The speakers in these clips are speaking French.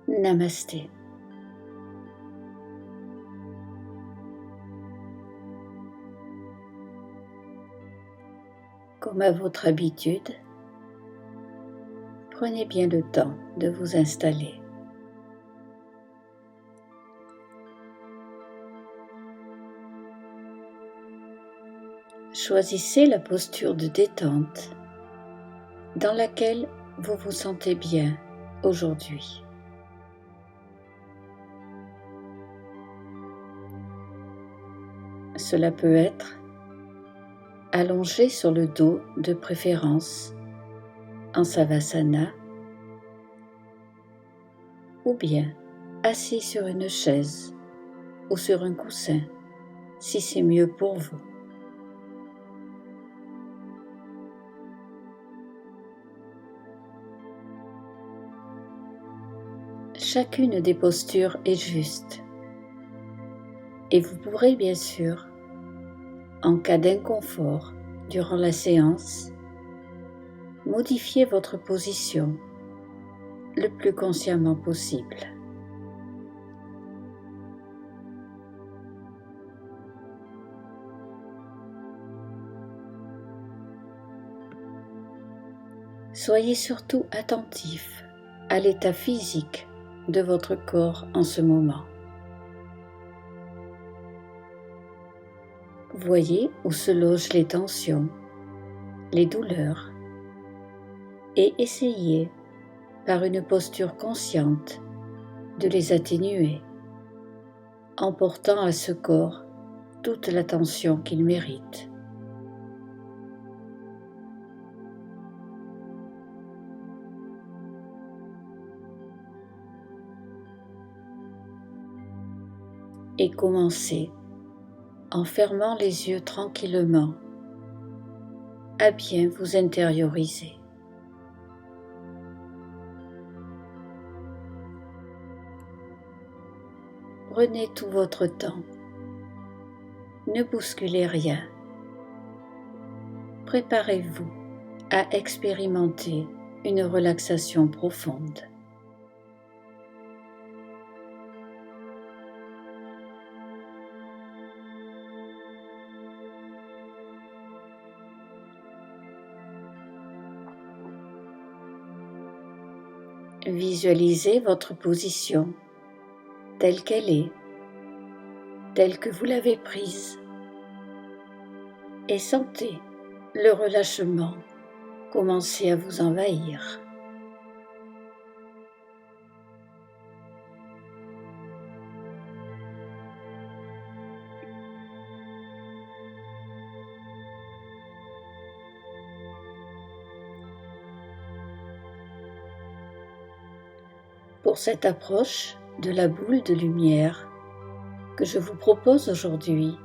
Namasté. Comme à votre habitude, prenez bien le temps de vous installer. Choisissez la posture de détente dans laquelle vous vous sentez bien aujourd'hui. Cela peut être allongé sur le dos de préférence en Savasana ou bien assis sur une chaise ou sur un coussin si c'est mieux pour vous. Chacune des postures est juste et vous pourrez bien sûr, en cas d'inconfort durant la séance, modifier votre position le plus consciemment possible. Soyez surtout attentif à l'état physique de votre corps en ce moment. Voyez où se logent les tensions, les douleurs, et essayez, par une posture consciente, de les atténuer, en portant à ce corps toute l'attention qu'il mérite. Et commencez en fermant les yeux tranquillement à bien vous intérioriser. Prenez tout votre temps. Ne bousculez rien. Préparez-vous à expérimenter une relaxation profonde. Visualisez votre position telle qu'elle est, telle que vous l'avez prise, et sentez le relâchement commencer à vous envahir. Pour cette approche de la boule de lumière que je vous propose aujourd'hui,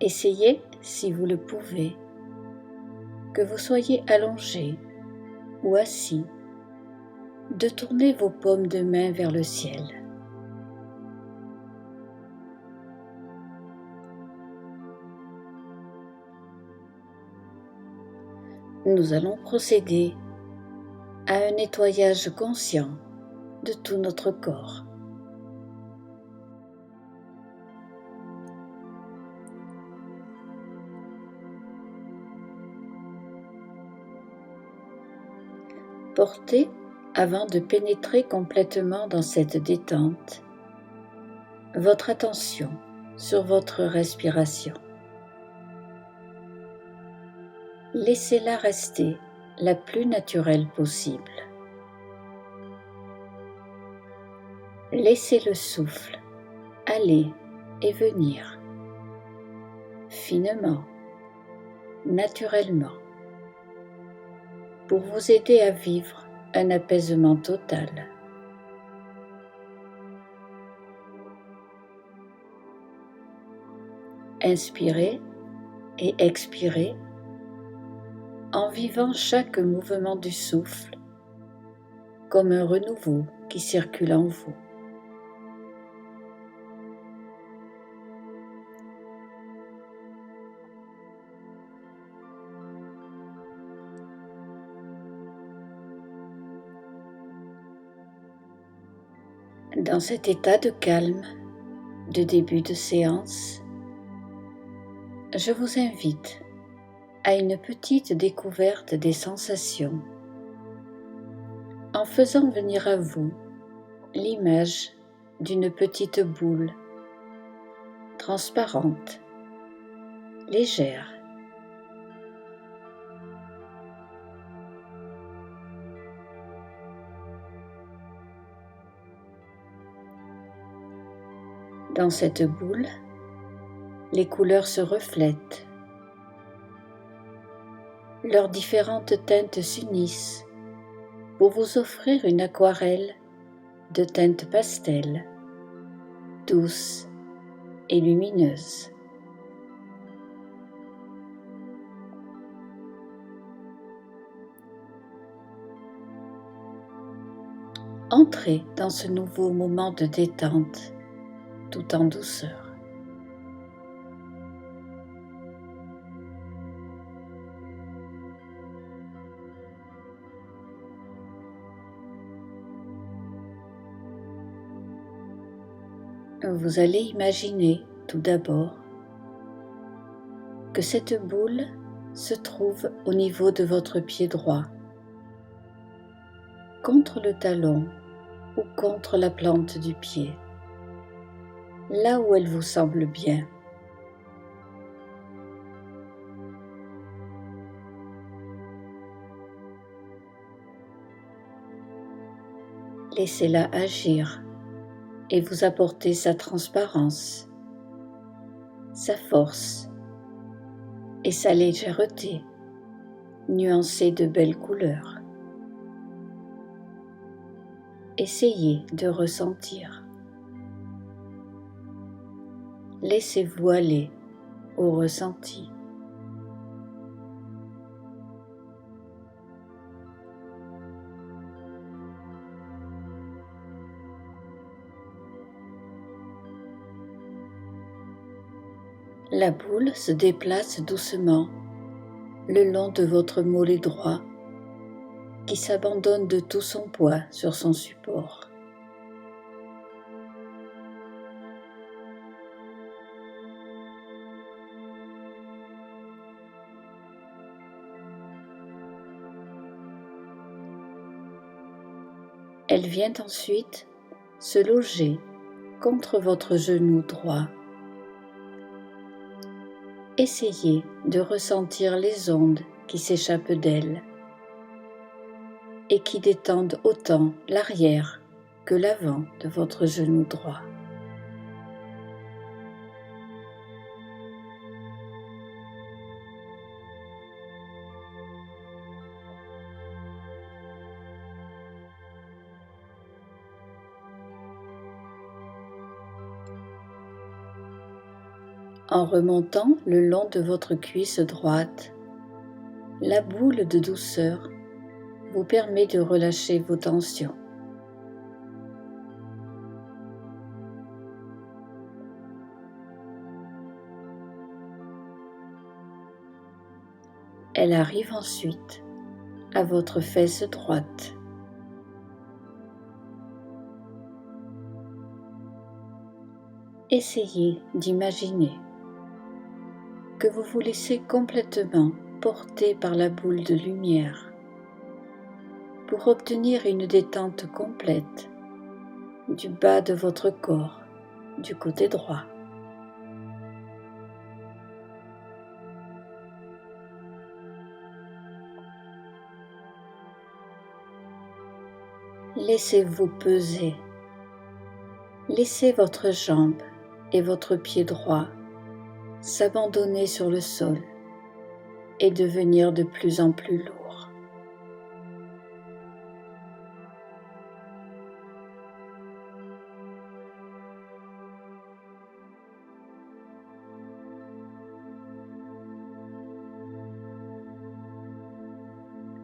essayez, si vous le pouvez, que vous soyez allongé ou assis, de tourner vos paumes de main vers le ciel. Nous allons procéder à un nettoyage conscient de tout notre corps. Portez, avant de pénétrer complètement dans cette détente, votre attention sur votre respiration. Laissez-la rester la plus naturelle possible. Laissez le souffle aller et venir, finement, naturellement, pour vous aider à vivre un apaisement total. Inspirez et expirez en vivant chaque mouvement du souffle comme un renouveau qui circule en vous. Dans cet état de calme de début de séance, je vous invite à une petite découverte des sensations en faisant venir à vous l'image d'une petite boule transparente, légère. Dans cette boule, les couleurs se reflètent. Leurs différentes teintes s'unissent pour vous offrir une aquarelle de teintes pastel, douce et lumineuse. Entrez dans ce nouveau moment de détente tout en douceur. Vous allez imaginer tout d'abord que cette boule se trouve au niveau de votre pied droit, contre le talon ou contre la plante du pied, là où elle vous semble bien. Laissez-la agir et vous apporter sa transparence, sa force et sa légèreté, nuancée de belles couleurs. Essayez de ressentir. Laissez-vous aller au ressenti. La boule se déplace doucement le long de votre mollet droit qui s'abandonne de tout son poids sur son support. Elle vient ensuite se loger contre votre genou droit. Essayez de ressentir les ondes qui s'échappent d'elle et qui détendent autant l'arrière que l'avant de votre genou droit. En remontant le long de votre cuisse droite, la boule de douceur vous permet de relâcher vos tensions. Elle arrive ensuite à votre fesse droite. Essayez d'imaginer que vous vous laissez complètement porter par la boule de lumière pour obtenir une détente complète du bas de votre corps, du côté droit. Laissez-vous peser. Laissez votre jambe et votre pied droit s'abandonner sur le sol et devenir de plus en plus lourd.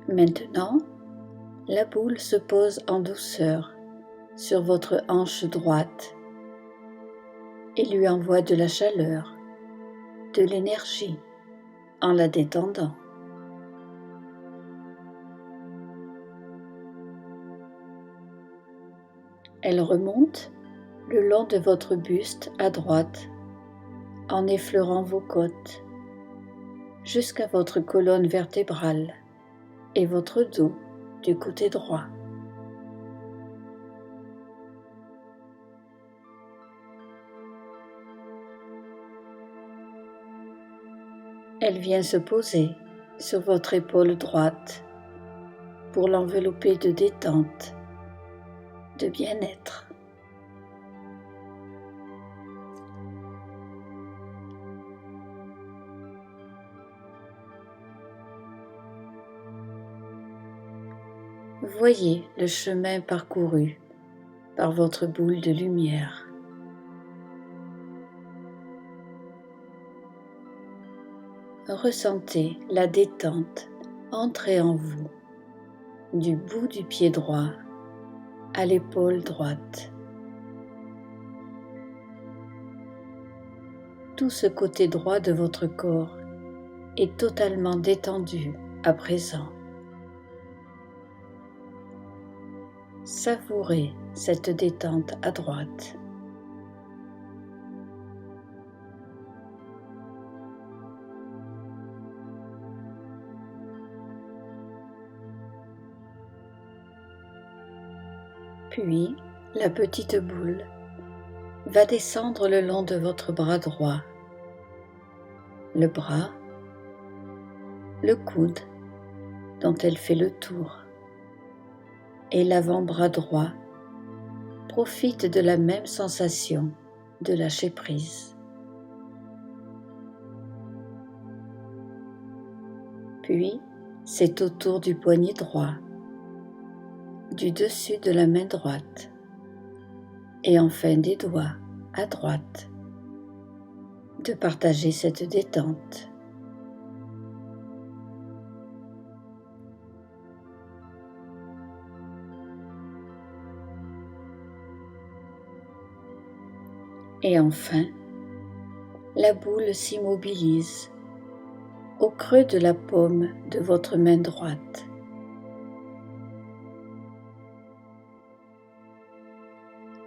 Maintenant, la boule se pose en douceur sur votre hanche droite et lui envoie de la chaleur, de l'énergie en la détendant. Elle remonte le long de votre buste à droite en effleurant vos côtes jusqu'à votre colonne vertébrale et votre dos du côté droit. Elle vient se poser sur votre épaule droite pour l'envelopper de détente, de bien-être. Voyez le chemin parcouru par votre boule de lumière. Ressentez la détente entrer en vous du bout du pied droit à l'épaule droite. Tout ce côté droit de votre corps est totalement détendu à présent. Savourez cette détente à droite. Puis, la petite boule va descendre le long de votre bras droit, le bras, le coude dont elle fait le tour, et l'avant-bras droit profite de la même sensation de lâcher prise. Puis, c'est autour du poignet droit, du dessus de la main droite, et enfin des doigts à droite, de partager cette détente. Et enfin, la boule s'immobilise au creux de la paume de votre main droite.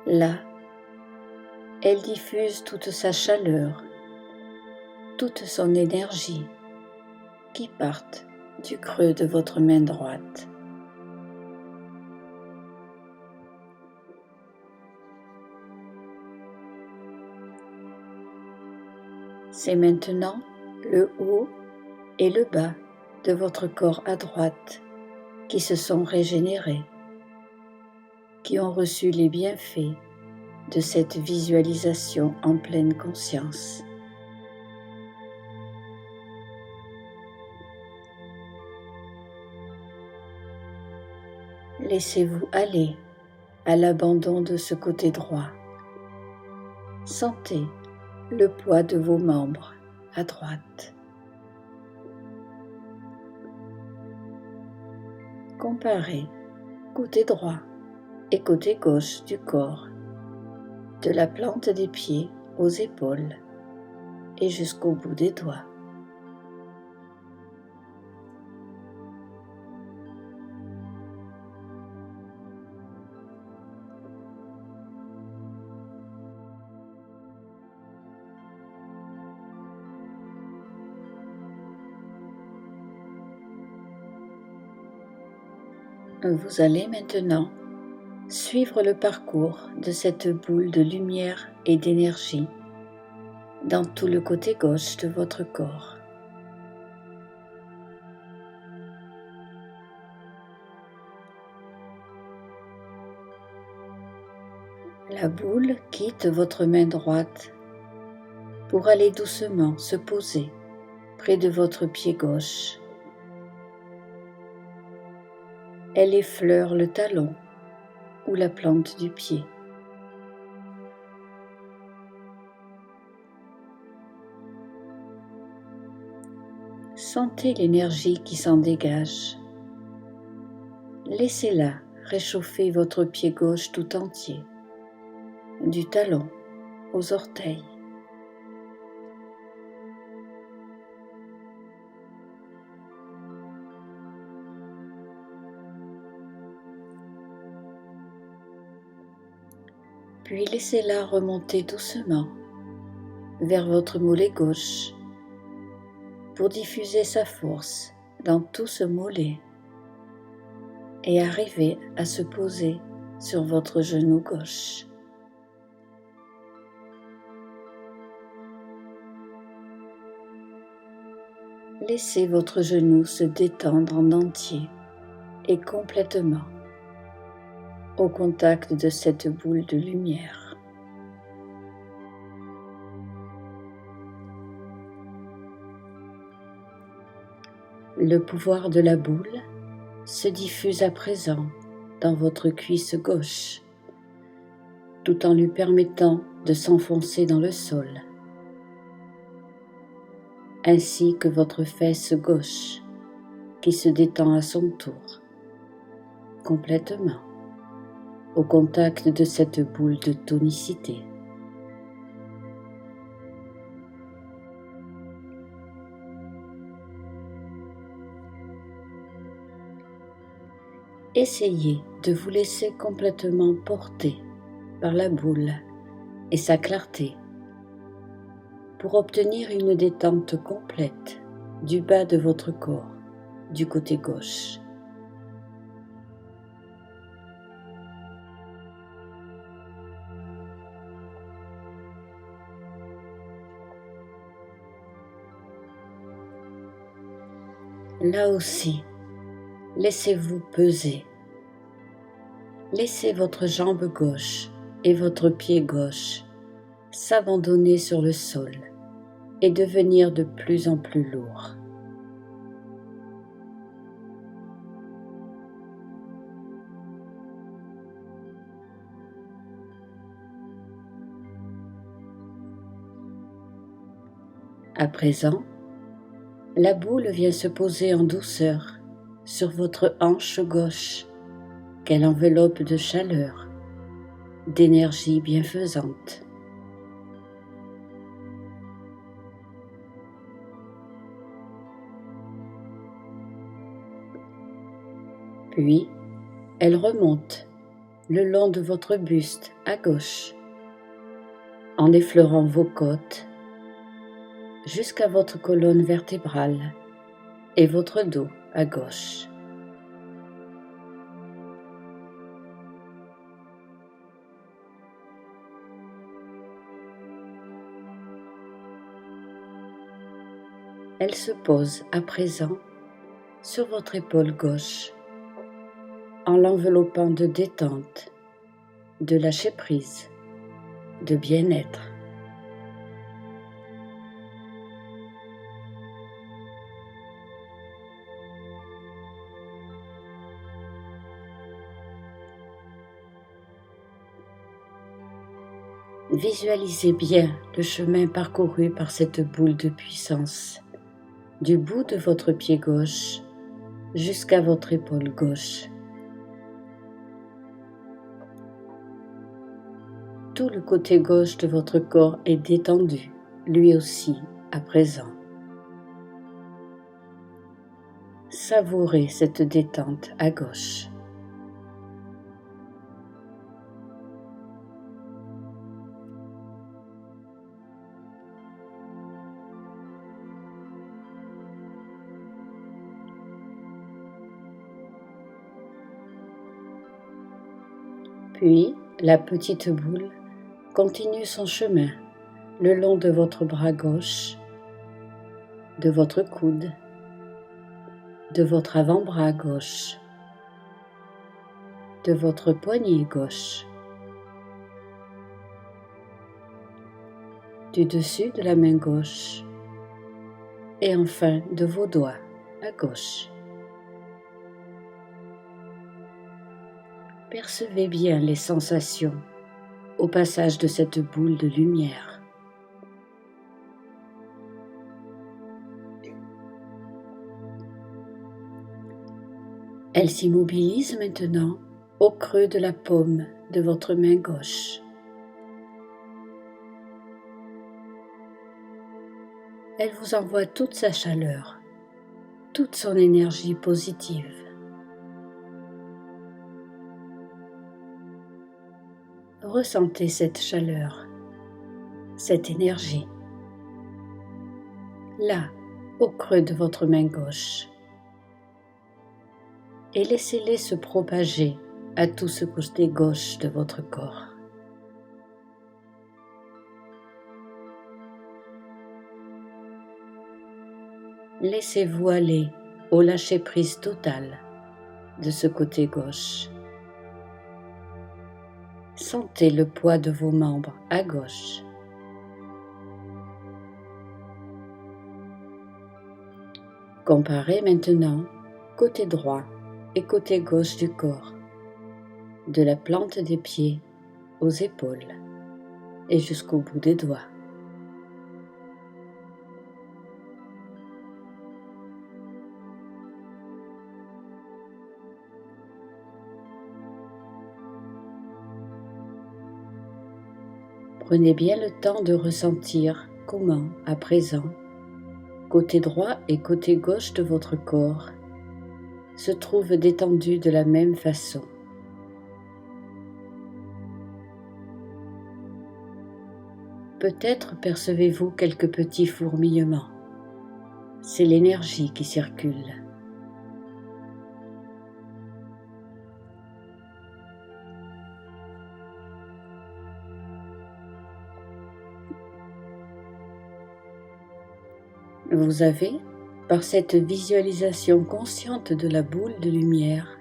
Là, elle diffuse toute sa chaleur, toute son énergie qui partent du creux de votre main droite. C'est maintenant le haut et le bas de votre corps à droite qui se sont régénérés, qui ont reçu les bienfaits de cette visualisation en pleine conscience. Laissez-vous aller à l'abandon de ce côté droit. Sentez le poids de vos membres à droite. Comparez côté droit et côté gauche du corps, de la plante des pieds aux épaules et jusqu'au bout des doigts. Vous allez maintenant suivre le parcours de cette boule de lumière et d'énergie dans tout le côté gauche de votre corps. La boule quitte votre main droite pour aller doucement se poser près de votre pied gauche. Elle effleure le talon ou la plante du pied. Sentez l'énergie qui s'en dégage. Laissez-la réchauffer votre pied gauche tout entier, du talon aux orteils. Puis laissez-la remonter doucement vers votre mollet gauche pour diffuser sa force dans tout ce mollet et arriver à se poser sur votre genou gauche. Laissez votre genou se détendre en entier et complètement au contact de cette boule de lumière. Le pouvoir de la boule se diffuse à présent dans votre cuisse gauche, tout en lui permettant de s'enfoncer dans le sol, ainsi que votre fesse gauche qui se détend à son tour, complètement au contact de cette boule de tonicité. Essayez de vous laisser complètement porter par la boule et sa clarté pour obtenir une détente complète du bas de votre corps, du côté gauche. Là aussi, laissez-vous peser. Laissez votre jambe gauche et votre pied gauche s'abandonner sur le sol et devenir de plus en plus lourd. À présent, la boule vient se poser en douceur sur votre hanche gauche qu'elle enveloppe de chaleur, d'énergie bienfaisante. Puis, elle remonte le long de votre buste à gauche, en effleurant vos côtes jusqu'à votre colonne vertébrale et votre dos à gauche. Elle se pose à présent sur votre épaule gauche, en l'enveloppant de détente, de lâcher-prise, de bien-être. Visualisez bien le chemin parcouru par cette boule de puissance, du bout de votre pied gauche jusqu'à votre épaule gauche. Tout le côté gauche de votre corps est détendu, lui aussi, à présent. Savourez cette détente à gauche. Puis, la petite boule continue son chemin le long de votre bras gauche, de votre coude, de votre avant-bras gauche, de votre poignet gauche, du dessus de la main gauche et enfin de vos doigts à gauche. Percevez bien les sensations au passage de cette boule de lumière. Elle s'immobilise maintenant au creux de la paume de votre main gauche. Elle vous envoie toute sa chaleur, toute son énergie positive. Ressentez cette chaleur, cette énergie, là, au creux de votre main gauche, et laissez-les se propager à tout ce côté gauche de votre corps. Laissez-vous aller au lâcher-prise total de ce côté gauche. Sentez le poids de vos membres à gauche. Comparez maintenant côté droit et côté gauche du corps, de la plante des pieds aux épaules et jusqu'au bout des doigts. Prenez bien le temps de ressentir comment, à présent, côté droit et côté gauche de votre corps se trouvent détendus de la même façon. Peut-être percevez-vous quelques petits fourmillements. C'est l'énergie qui circule. Vous avez, par cette visualisation consciente de la boule de lumière,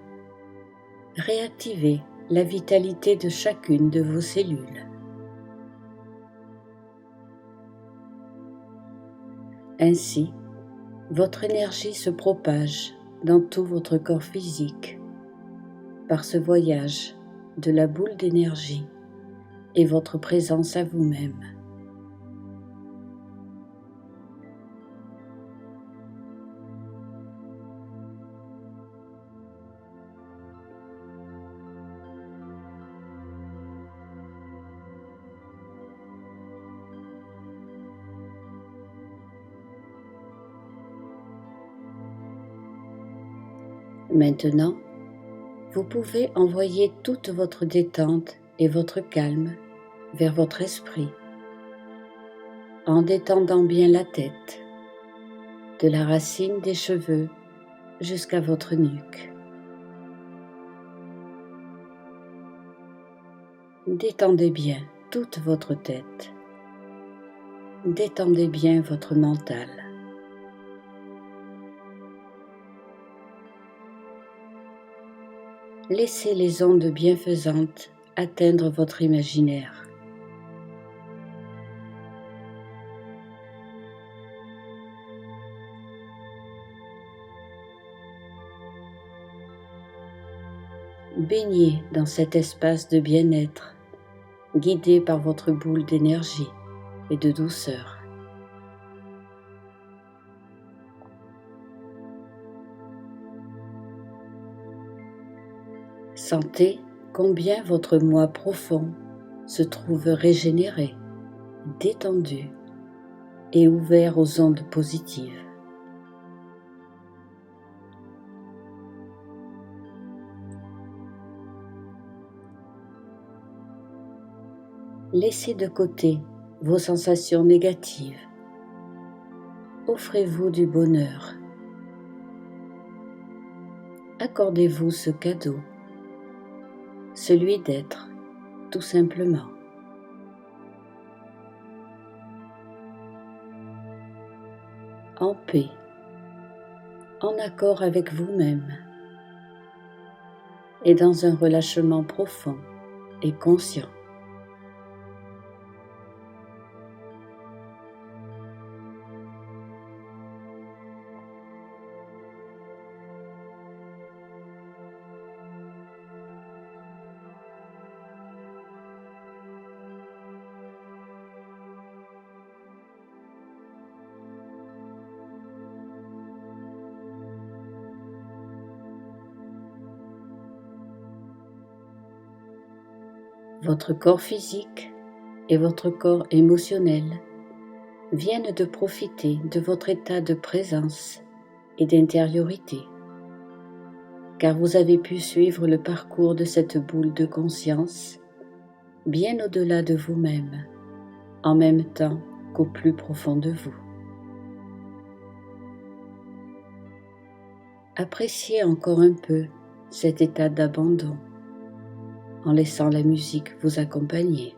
réactivé la vitalité de chacune de vos cellules. Ainsi, votre énergie se propage dans tout votre corps physique par ce voyage de la boule d'énergie et votre présence à vous-même. Maintenant, vous pouvez envoyer toute votre détente et votre calme vers votre esprit, en détendant bien la tête, de la racine des cheveux jusqu'à votre nuque. Détendez bien toute votre tête. Détendez bien votre mental. Laissez les ondes bienfaisantes atteindre votre imaginaire. Baignez dans cet espace de bien-être, guidé par votre boule d'énergie et de douceur. Sentez combien votre moi profond se trouve régénéré, détendu et ouvert aux ondes positives. Laissez de côté vos sensations négatives. Offrez-vous du bonheur. Accordez-vous ce cadeau, celui d'être, tout simplement. En paix, en accord avec vous-même et dans un relâchement profond et conscient. Votre corps physique et votre corps émotionnel viennent de profiter de votre état de présence et d'intériorité, car vous avez pu suivre le parcours de cette boule de conscience bien au-delà de vous-même, en même temps qu'au plus profond de vous. Appréciez encore un peu cet état d'abandon en laissant la musique vous accompagner.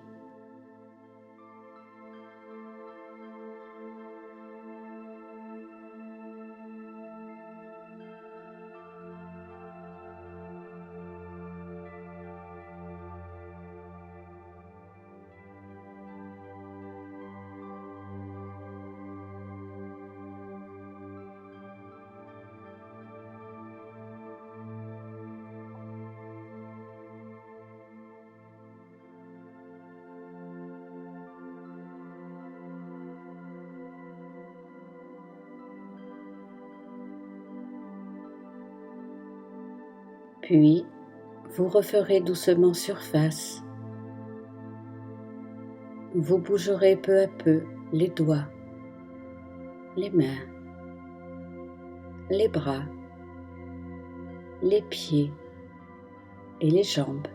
Puis, vous referez doucement surface. Vous bougerez peu à peu les doigts, les mains, les bras, les pieds et les jambes.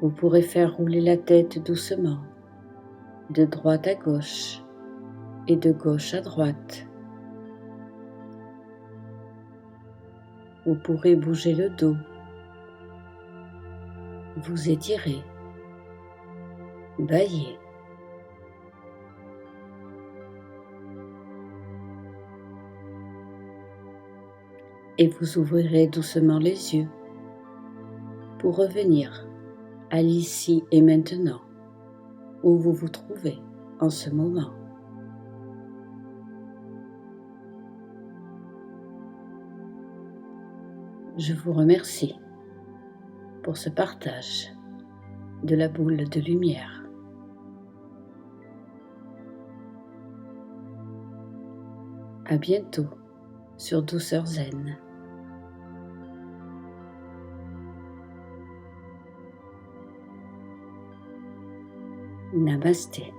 Vous pourrez faire rouler la tête doucement, de droite à gauche et de gauche à droite. Vous pourrez bouger le dos, vous étirer, bâiller. Et vous ouvrirez doucement les yeux pour revenir à l'ici et maintenant où vous vous trouvez en ce moment. Je vous remercie pour ce partage de la boule de lumière. À bientôt sur Douceur Zen. Namasté.